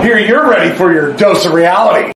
hear you're ready for your dose of reality.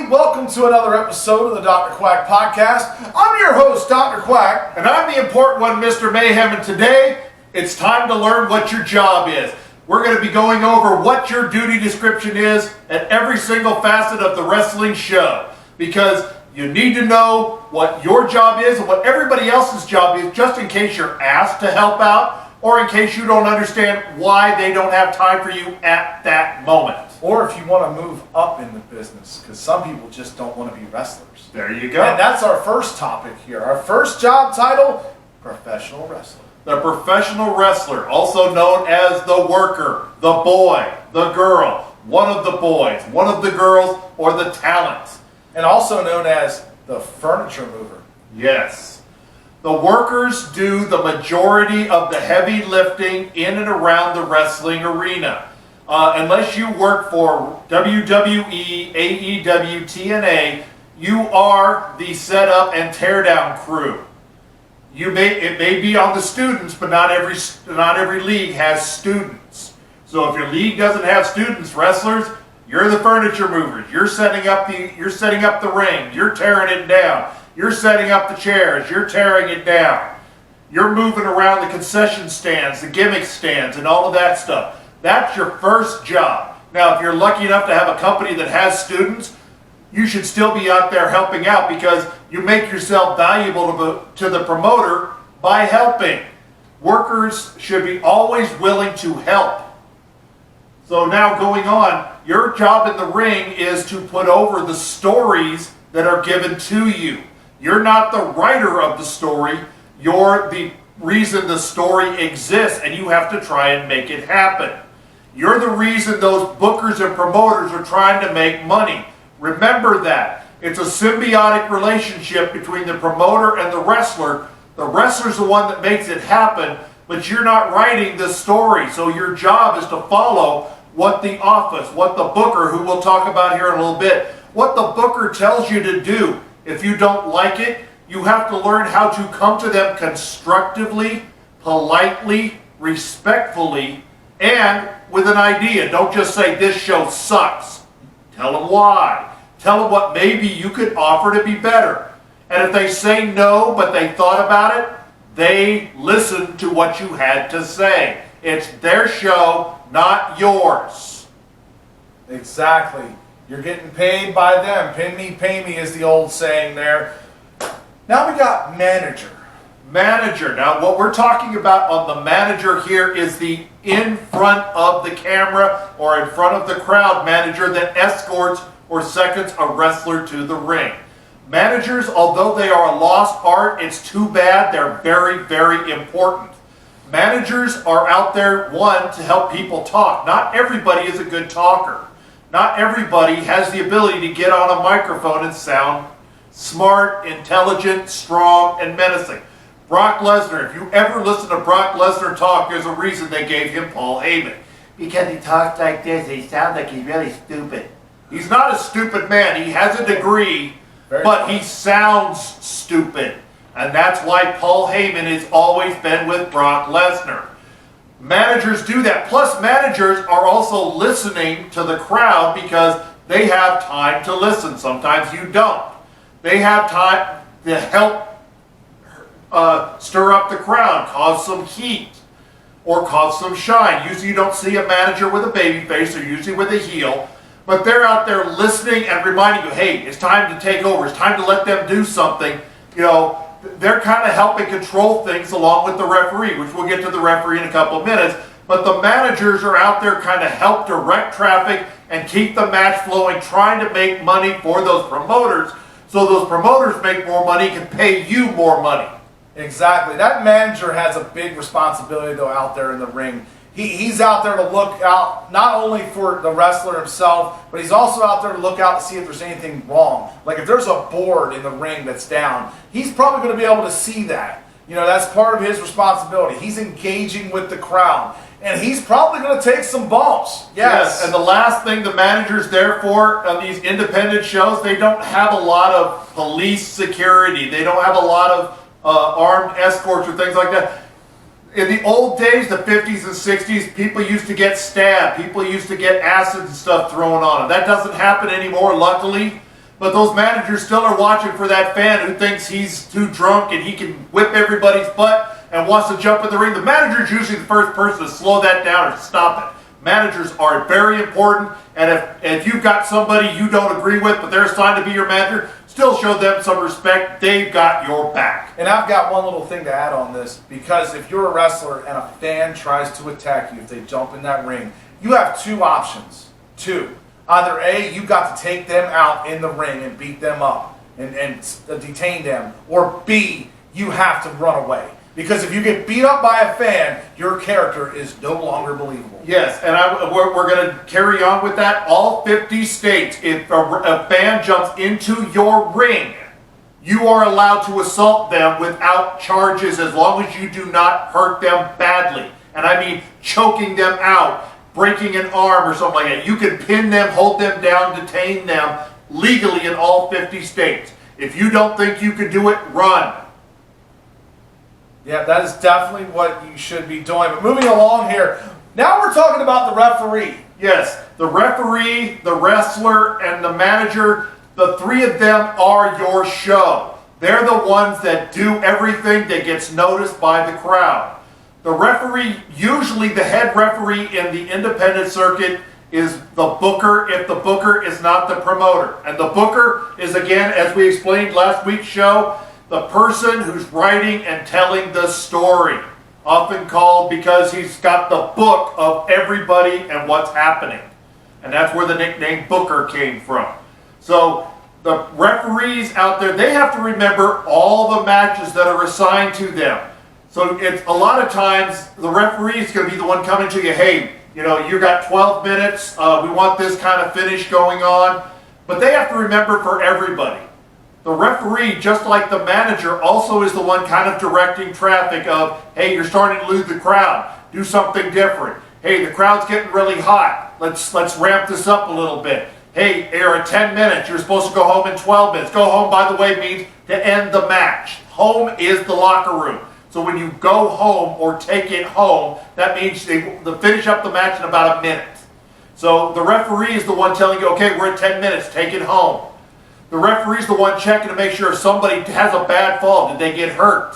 Welcome to another episode of the Dr. Quack Podcast. I'm your host, Dr. Quack. And I'm the important one, Mr. Mayhem. And today, it's time to learn what your job is. We're going to be going over what your duty description is at every single facet of the wrestling show. Because you need to know what your job is and what everybody else's job is, just in case you're asked to help out, or in case you don't understand why they don't have time for you at that moment. Or if you want to move up in the business, because some people just don't want to be wrestlers. There you go. And that's our first topic here. Our first job title, professional wrestler. The professional wrestler, also known as the worker, the boy, the girl, one of the boys, one of the girls, or the talent. And also known as the furniture mover. Yes. The workers do the majority of the heavy lifting in and around the wrestling arena. Unless you work for WWE, AEW, TNA, you are the setup and teardown crew. It may be on the students, but not every league has students. So if your league doesn't have students, wrestlers, you're the furniture movers. You're setting up the ring. You're tearing it down. You're setting up the chairs. You're tearing it down. You're moving around the concession stands, the gimmick stands, and all of that stuff. That's your first job. Now, if you're lucky enough to have a company that has students, you should still be out there helping out because you make yourself valuable to the promoter by helping. Workers should be always willing to help. So now going on, your job in the ring is to put over the stories that are given to you. You're not the writer of the story. You're the reason the story exists, and you have to try and make it happen. You're the reason those bookers and promoters are trying to make money. Remember that. It's a symbiotic relationship between the promoter and the wrestler. The wrestler's the one that makes it happen, but you're not writing the story. So your job is to follow what the office, what the booker, who we'll talk about here in a little bit, what the booker tells you to do. If you don't like it, you have to learn how to come to them constructively, politely, respectfully, and with an idea. Don't just say, this show sucks. Tell them why. Tell them what maybe you could offer to be better. And if they say no, but they thought about it, they listen to what you had to say. It's their show, not yours. Exactly. You're getting paid by them. Pay me is the old saying there. Now we got manager. Manager. Now what we're talking about on the manager here is the in front of the camera or in front of the crowd manager that escorts or seconds a wrestler to the ring. Managers, although they are a lost art, it's too bad, they're very, very important. Managers are out there, one, to help people talk. Not everybody is a good talker. Not everybody has the ability to get on a microphone and sound smart, intelligent, strong, and menacing. Brock Lesnar, if you ever listen to Brock Lesnar talk, there's a reason they gave him Paul Heyman. Because he talks like this, he sounds like he's really stupid. He's not a stupid man. He has a degree, but he sounds stupid. And that's why Paul Heyman has always been with Brock Lesnar. Managers do that. Plus, managers are also listening to the crowd because they have time to listen. Sometimes you don't. They have time to help stir up the crowd, cause some heat, or cause some shine. Usually you don't see a manager with a baby face, they're usually with a heel, but they're out there listening and reminding you, hey, it's time to take over, it's time to let them do something. You know, they're kind of helping control things along with the referee, which we'll get to the referee in a couple of minutes, but the managers are out there kind of help direct traffic and keep the match flowing, trying to make money for those promoters. So so those promoters make more money, can pay you more money. Exactly. That manager has a big responsibility, though, out there in the ring. He's out there to look out not only for the wrestler himself, but he's also out there to look out to see if there's anything wrong. Like if there's a board in the ring that's down, he's probably going to be able to see that. You know, that's part of his responsibility. He's engaging with the crowd. And he's probably going to take some bumps. Yes. And the last thing the manager's there for on these independent shows, they don't have a lot of police security. They don't have a lot of armed escorts or things like that. In the old days, the 50s and 60s, people used to get stabbed. People used to get acid and stuff thrown on them. That doesn't happen anymore, luckily. But those managers still are watching for that fan who thinks he's too drunk and he can whip everybody's butt and wants to jump in the ring. The manager's usually the first person to slow that down or to stop it. Managers are very important, and if you've got somebody you don't agree with, but they're assigned to be your manager, still show them some respect. They've got your back. And I've got one little thing to add on this, because if you're a wrestler and a fan tries to attack you, if they jump in that ring, you have two options. Two. Either A, you got to take them out in the ring and beat them up and detain them, or B, you have to run away. Because if you get beat up by a fan, your character is no longer believable. Yes, and we're going to carry on with that. All 50 states, if a fan jumps into your ring, you are allowed to assault them without charges as long as you do not hurt them badly. And I mean choking them out, breaking an arm or something like that. You can pin them, hold them down, detain them legally in all 50 states. If you don't think you can do it, run. Yeah, that is definitely what you should be doing. But moving along here, now we're talking about the referee. Yes, the referee, the wrestler, and the manager, the three of them are your show. They're the ones that do everything that gets noticed by the crowd. The referee, usually the head referee in the independent circuit, is the booker if the booker is not the promoter. And the booker is, again, as we explained last week's show, the person who's writing and telling the story. Often called because he's got the book of everybody and what's happening. And that's where the nickname Booker came from. So the referees out there, they have to remember all the matches that are assigned to them. So it's a lot of times the referee is going to be the one coming to you, hey, you know, you got 12 minutes, we want this kind of finish going on. But they have to remember for everybody. The referee, just like the manager, also is the one kind of directing traffic of, hey, you're starting to lose the crowd. Do something different. Hey, the crowd's getting really hot. Let's ramp this up a little bit. Hey, you're at 10 minutes. You're supposed to go home in 12 minutes. Go home, by the way, means to end the match. Home is the locker room. So when you go home or take it home, that means they finish up the match in about a minute. So the referee is the one telling you, okay, we're at 10 minutes. Take it home. The referee's the one checking to make sure if somebody has a bad fall, did they get hurt?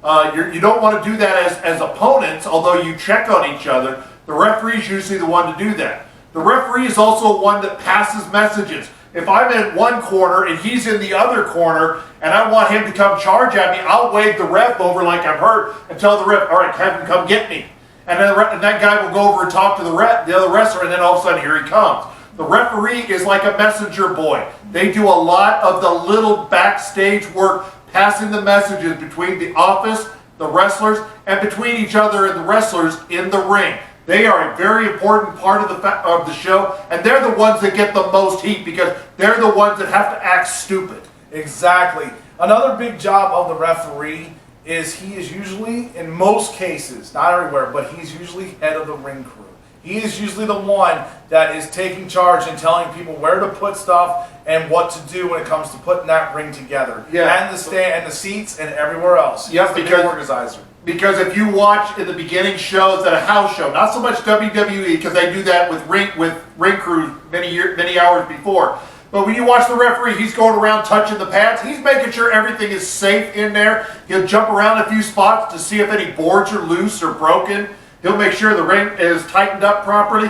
You don't want to do that as opponents, although you check on each other. The referee's usually the one to do that. The referee is also one that passes messages. If I'm in one corner and he's in the other corner and I want him to come charge at me, I'll wave the ref over like I'm hurt and tell the ref, all right, have him come get me. And then that guy will go over and talk to the other wrestler, and then all of a sudden here he comes. The referee is like a messenger boy. They do a lot of the little backstage work, passing the messages between the office, the wrestlers, and between each other and the wrestlers in the ring. They are a very important part of the show, and they're the ones that get the most heat because they're the ones that have to act stupid. Exactly. Another big job of the referee is he is usually, in most cases, not everywhere, but he's usually head of the ring crew. He is usually the one that is taking charge and telling people where to put stuff and what to do when it comes to putting that ring together. Yeah. And the stand and the seats and everywhere else. Yep, He's the big organizer. Because if you watch in the beginning shows at a house show, not so much WWE because they do that with ring crews many hours before. But when you watch the referee, he's going around touching the pads. He's making sure everything is safe in there. He'll jump around a few spots to see if any boards are loose or broken. He'll make sure the ring is tightened up properly.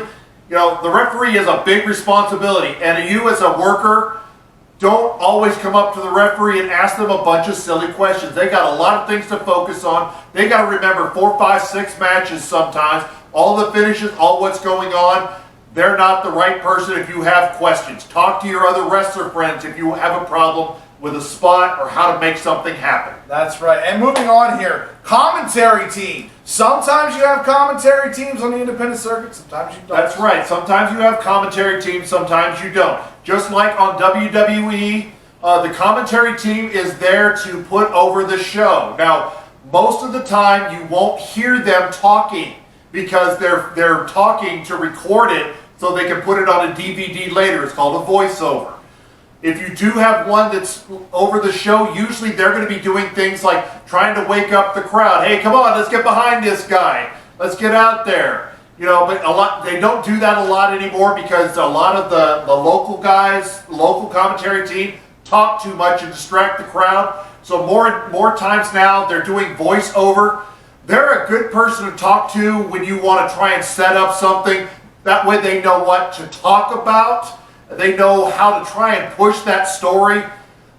You know, the referee has a big responsibility. And you as a worker, don't always come up to the referee and ask them a bunch of silly questions. They got a lot of things to focus on. They got to remember 4, 5, 6 matches sometimes. All the finishes, all what's going on. They're not the right person if you have questions. Talk to your other wrestler friends if you have a problem with a spot or how to make something happen. That's right. And moving on here, commentary team. Sometimes you have commentary teams on the independent circuit, sometimes you don't. That's right. Sometimes you have commentary teams, sometimes you don't. Just like on WWE, the commentary team is there to put over the show. Now, most of the time you won't hear them talking because they're talking to record it so they can put it on a DVD later. It's called a voiceover. If you do have one that's over the show, usually they're going to be doing things like trying to wake up the crowd. Hey, come on, let's get behind this guy. Let's get out there. You know, but they don't do that a lot anymore because a lot of the local guys, local commentary team, talk too much and distract the crowd. So more times now they're doing voiceover. They're a good person to talk to when you want to try and set up something. That way they know what to talk about. They know how to try and push that story.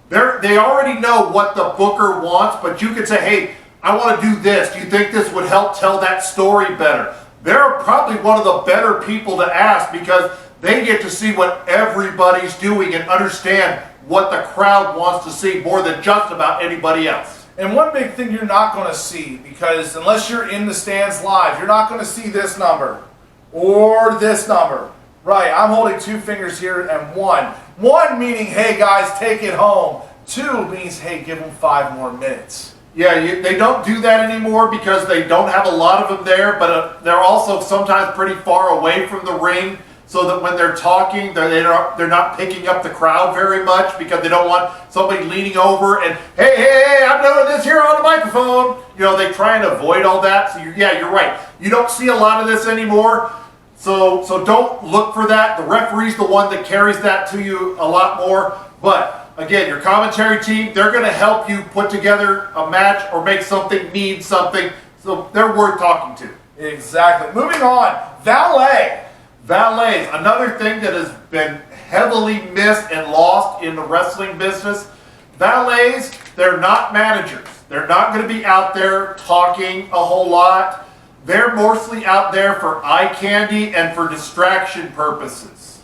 They already know what the booker wants, but you could say, hey, I want to do this. Do you think this would help tell that story better? They're probably one of the better people to ask because they get to see what everybody's doing and understand what the crowd wants to see more than just about anybody else. And one big thing you're not going to see, because unless you're in the stands live, you're not going to see this number or this number. Right, I'm holding two fingers here and one. One meaning, hey guys, take it home. Two means, hey, give them 5 more minutes. Yeah, they don't do that anymore because they don't have a lot of them there, but they're also sometimes pretty far away from the ring so that when they're talking, they're not picking up the crowd very much because they don't want somebody leaning over and, hey, I'm doing this here on the microphone. You know, they try and avoid all that. So you're right. You don't see a lot of this anymore. So don't look for that. The referee's the one that carries that to you a lot more. But again, your commentary team, they're going to help you put together a match or make something mean something. So they're worth talking to. Exactly. Moving on, valet. Valets, another thing that has been heavily missed and lost in the wrestling business. Valets, they're not managers. They're not going to be out there talking a whole lot. They're mostly out there for eye candy and for distraction purposes.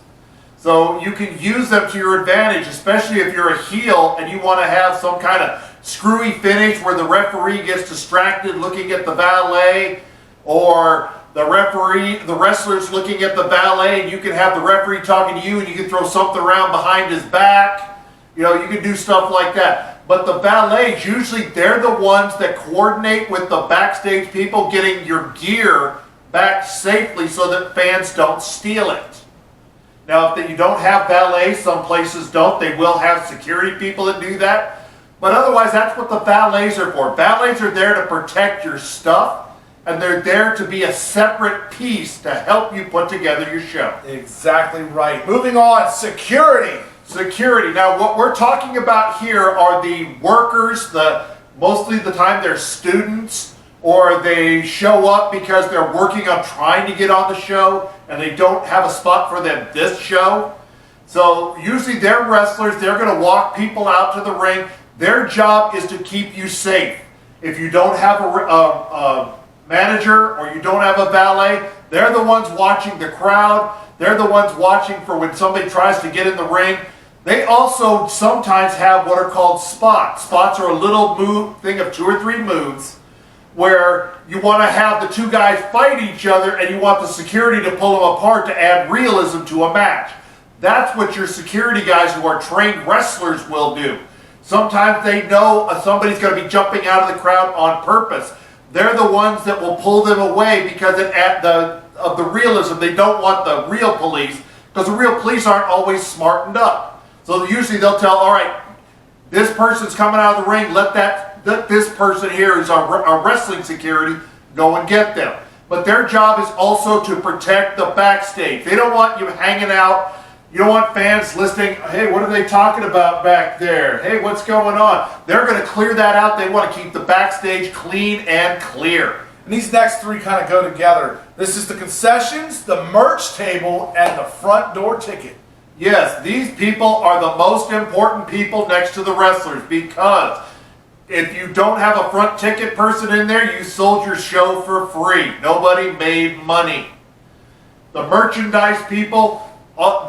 So you can use them to your advantage, especially if you're a heel and you want to have some kind of screwy finish where the referee gets distracted looking at the valet, or the wrestler's looking at the valet, and you can have the referee talking to you and you can throw something around behind his back. You know, you can do stuff like that. But the valets, usually they're the ones that coordinate with the backstage people getting your gear back safely so that fans don't steal it. Now, if you don't have valets, some places don't. They will have security people that do that. But otherwise, that's what the valets are for. Valets are there to protect your stuff, and they're there to be a separate piece to help you put together your show. Exactly right. Moving on, security. Security. Now, what we're talking about here are the workers. Mostly the time they're students, or they show up because they're working on trying to get on the show and they don't have a spot for them this show. So usually they're wrestlers. They're going to walk people out to the ring. Their job is to keep you safe. If you don't have a manager or you don't have a valet, they're the ones watching the crowd. They're the ones watching for when somebody tries to get in the ring. They also sometimes have what are called spots. Spots are a little thing of 2 or 3 moves where you want to have the 2 guys fight each other and you want the security to pull them apart to add realism to a match. That's what your security guys who are trained wrestlers will do. Sometimes they know somebody's going to be jumping out of the crowd on purpose. They're the ones that will pull them away because of the realism. They don't want the real police because the real police aren't always smartened up. So usually they'll tell, all right, this person's coming out of the ring, let this person here who's our wrestling security go and get them. But their job is also to protect the backstage. They don't want you hanging out. You don't want fans listening, hey, what are they talking about back there? Hey, what's going on? They're going to clear that out. They want to keep the backstage clean and clear. And these next 3 kind of go together. This is the concessions, the merch table, and the front door ticket. Yes, these people are the most important people next to the wrestlers because if you don't have a front ticket person in there, you sold your show for free. Nobody made money. The merchandise people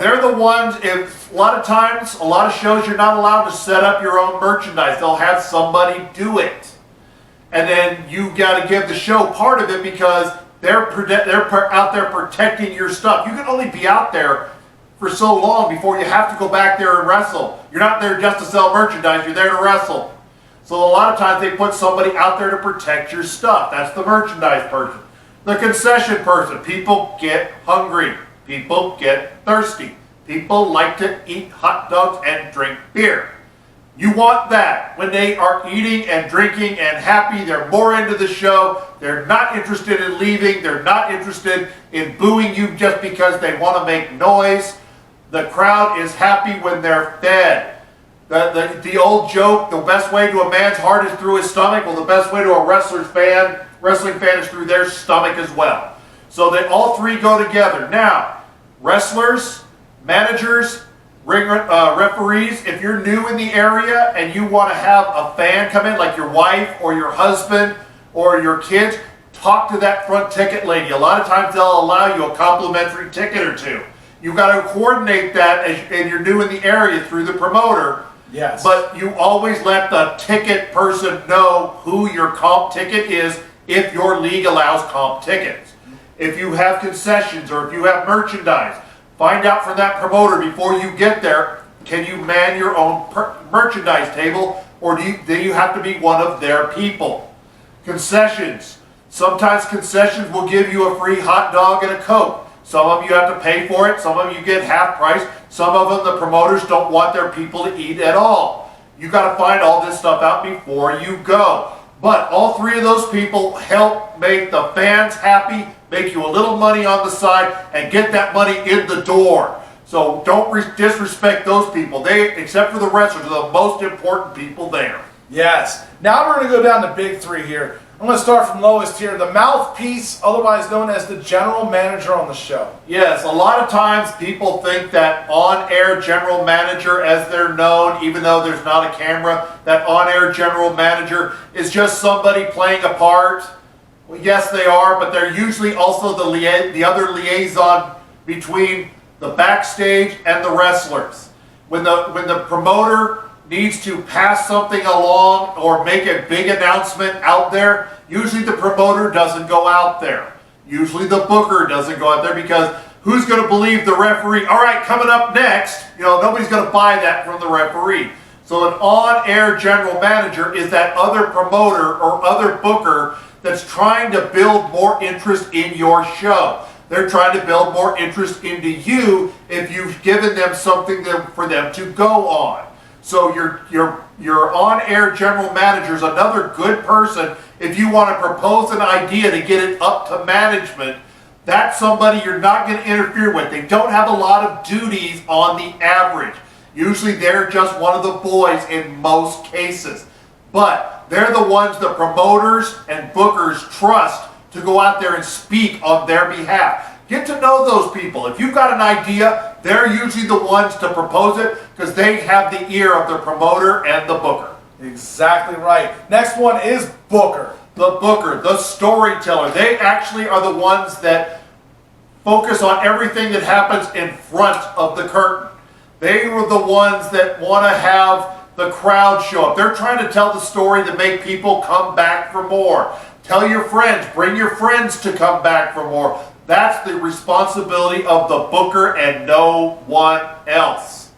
they're the ones, if a lot of times, a lot of shows, you're not allowed to set up your own merchandise. They'll have somebody do it. And then you got to give the show part of it because they're out there protecting your stuff. You can only be out there for so long before you have to go back there and wrestle. You're not there just to sell merchandise, you're there to wrestle. So a lot of times they put somebody out there to protect your stuff. That's the merchandise person. The concession person, people get hungry. People get thirsty. People like to eat hot dogs and drink beer. You want that. When they are eating and drinking and happy, they're more into the show. They're not interested in leaving. They're not interested in booing you just because they want to make noise. The crowd is happy when they're fed. The old joke, the best way to a man's heart is through his stomach. Well, the best way to a wrestling fan is through their stomach as well. So they all three go together. Now, wrestlers, managers, referees, if you're new in the area and you want to have a fan come in, like your wife or your husband or your kids, talk to that front ticket lady. A lot of times they'll allow you a complimentary ticket or two. You've got to coordinate that and you're new in the area through the promoter. Yes. But you always let the ticket person know who your comp ticket is if your league allows comp tickets. If you have concessions or if you have merchandise, find out from that promoter before you get there, can you man your own merchandise table or do you have to be one of their people? Concessions. Sometimes concessions will give you a free hot dog and a Coke. Some of you have to pay for it. Some of you get half price. Some of them, the promoters don't want their people to eat at all. You got to find all this stuff out before you go. But all three of those people help make the fans happy, make you a little money on the side, and get that money in the door. So don't disrespect those people. They, except for the wrestlers, are the most important people there. Yes. Now we're going to go down to big three here. I'm going to start from lowest here. The Mouthpiece, otherwise known as the general manager on the show. Yes, a lot of times people think that on-air general manager, as they're known, even though there's not a camera, that on-air general manager is just somebody playing a part. Well, yes, they are, but they're usually also the other liaison between the backstage and the wrestlers. When the promoter needs to pass something along or make a big announcement out there, usually the promoter doesn't go out there. Usually the booker doesn't go out there because who's going to believe the referee? All right, coming up next, nobody's going to buy that from the referee. So an on-air general manager is that other promoter or other booker that's trying to build more interest in your show. They're trying to build more interest into you if you've given them something for them to go on. So your on-air general manager is another good person if you want to propose an idea to get it up to management. That's somebody you're not going to interfere with. They don't have a lot of duties on the average. Usually they're just one of the boys in most cases. But they're the ones the promoters and bookers trust to go out there and speak on their behalf. Get to know those people. If you've got an idea, they're usually the ones to propose it because they have the ear of the promoter and the booker. Exactly right. Next one is booker. The booker, the storyteller. They actually are the ones that focus on everything that happens in front of the curtain. They were the ones that want to have the crowd show up. They're trying to tell the story to make people come back for more. Tell your friends, bring your friends to come back for more. That's the responsibility of the booker and no one else.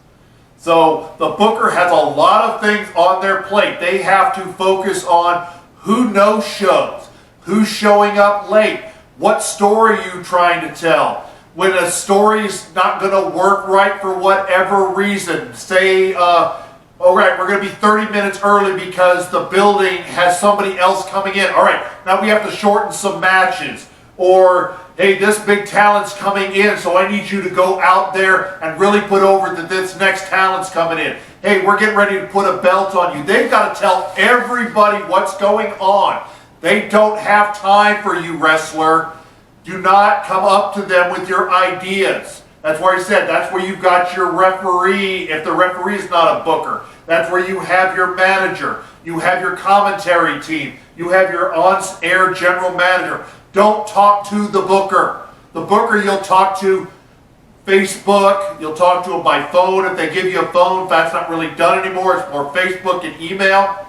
So the booker has a lot of things on their plate. They have to focus on who knows shows, who's showing up late, what story are you trying to tell. When a story's not going to work right for whatever reason, say, all right, we're going to be 30 minutes early because the building has somebody else coming in. All right, now we have to shorten some matches. Or, hey, this big talent's coming in, so I need you to go out there and really put over that this next talent's coming in. Hey, we're getting ready to put a belt on you. They've got to tell everybody what's going on. They don't have time for you, wrestler. Do not come up to them with your ideas. That's where I said, that's where you've got your referee, if the referee is not a booker. That's where you have your manager. You have your commentary team. You have your on-air general manager. Don't talk to the booker. The booker you'll talk to Facebook. You'll talk to them by phone if they give you a phone. That's not really done anymore. It's more Facebook and email.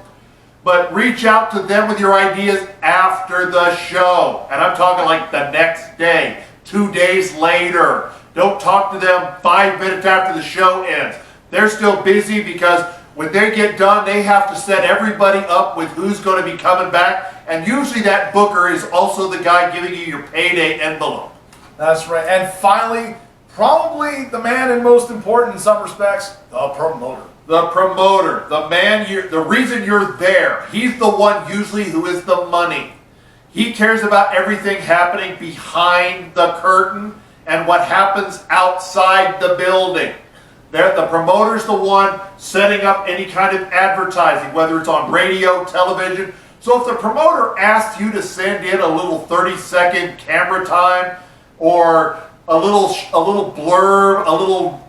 But reach out to them with your ideas after the show. And I'm talking like the next day, 2 days later. Don't talk to them 5 minutes after the show ends. They're still busy because when they get done, they have to set everybody up with who's going to be coming back. And usually that booker is also the guy giving you your payday envelope. That's right. And finally, probably the man and most important in some respects, the promoter. The promoter, the man, the reason you're there. He's the one usually who is the money. He cares about everything happening behind the curtain and what happens outside the building. The promoter's the one setting up any kind of advertising, whether it's on radio, television. So if the promoter asks you to send in a little 30-second camera time or a little blurb, a little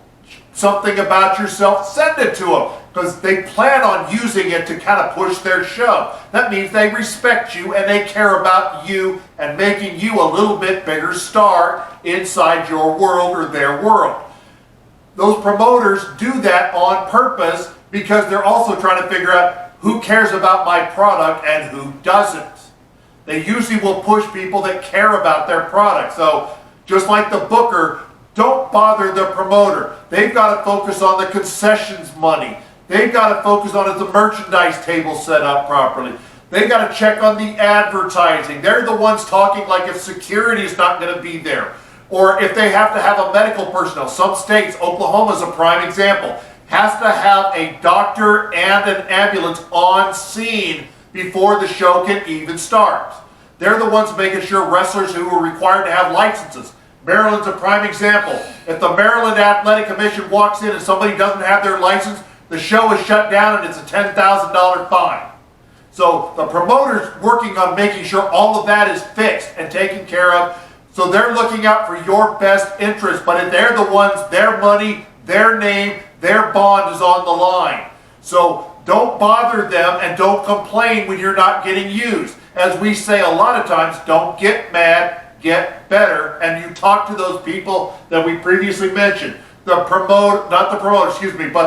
something about yourself, send it to them because they plan on using it to kind of push their show. That means they respect you and they care about you and making you a little bit bigger star inside your world or their world. Those promoters do that on purpose because they're also trying to figure out who cares about my product and who doesn't. They usually will push people that care about their product. So just like the booker, don't bother the promoter. They've got to focus on the concessions money. They've got to focus on is the merchandise table set up properly. They've got to check on the advertising. They're the ones talking like if security is not going to be there. Or if they have to have a medical personnel. Some states, Oklahoma is a prime example, has to have a doctor and an ambulance on scene before the show can even start. They're the ones making sure wrestlers who are required to have licenses. Maryland's a prime example. If the Maryland Athletic Commission walks in and somebody doesn't have their license, the show is shut down and it's a $10,000 fine. So the promoter's working on making sure all of that is fixed and taken care of. So they're looking out for your best interest, but if they're the ones, their money, their name, their bond is on the line. So don't bother them and don't complain when you're not getting used. As we say a lot of times, don't get mad, get better. And you talk to those people that we previously mentioned. But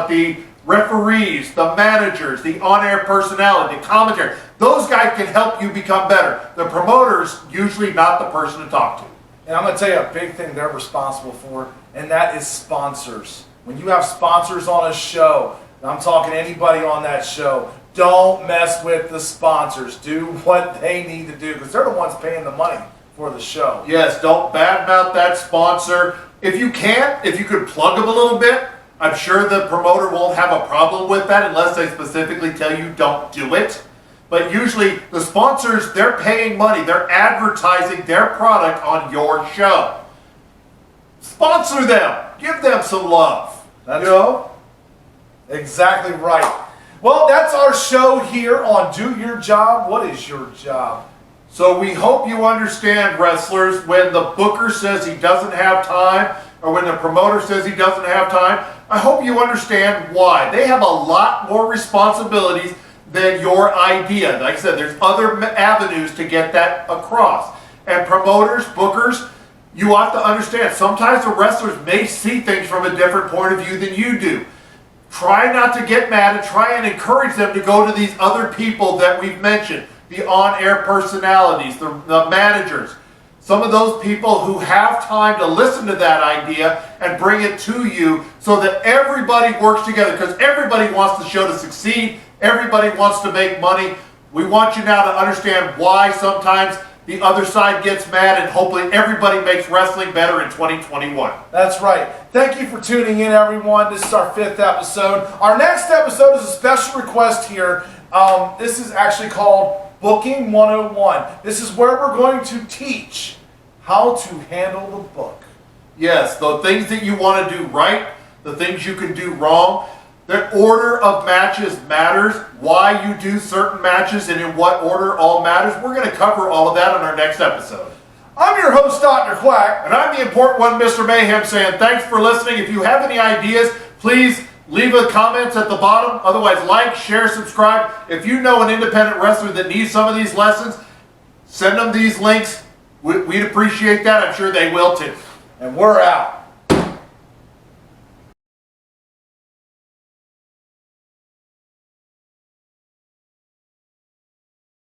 the referees, the managers, the on-air personality, the commentary. Those guys can help you become better. The promoter's usually not the person to talk to. And I'm going to tell you a big thing they're responsible for, and that is sponsors. When you have sponsors on a show, and I'm talking anybody on that show, don't mess with the sponsors. Do what they need to do, because they're the ones paying the money for the show. Yes, don't badmouth that sponsor. If you could plug them a little bit, I'm sure the promoter won't have a problem with that unless they specifically tell you don't do it. But usually the sponsors, they're paying money. They're advertising their product on your show. Sponsor them. Give them some love. That's exactly right. Well, that's our show here on Do Your Job. What is your job? So we hope you understand, wrestlers, when the booker says he doesn't have time or when the promoter says he doesn't have time, I hope you understand why. They have a lot more responsibilities than your idea. Like I said, there's other avenues to get that across. And promoters, bookers, you have to understand, sometimes the wrestlers may see things from a different point of view than you do. Try not to get mad and try and encourage them to go to these other people that we've mentioned. The on-air personalities, the managers. Some of those people who have time to listen to that idea and bring it to you so that everybody works together, because everybody wants the show to succeed. Everybody wants to make money. We want you now to understand why sometimes the other side gets mad, and hopefully everybody makes wrestling better in 2021. That's right. Thank you for tuning in, everyone. This is our 5th episode. Our next episode is a special request here. This is actually called Booking 101. This is where we're going to teach how to handle the book. Yes, the things that you want to do right, the things you can do wrong. The order of matches matters, why you do certain matches, and in what order all matters. We're going to cover all of that in our next episode. I'm your host, Dr. Quack. And I'm the important one, Mr. Mayhem, saying thanks for listening. If you have any ideas, please leave a comments at the bottom. Otherwise, like, share, subscribe. If you know an independent wrestler that needs some of these lessons, send them these links. We'd appreciate that. I'm sure they will too. And we're out.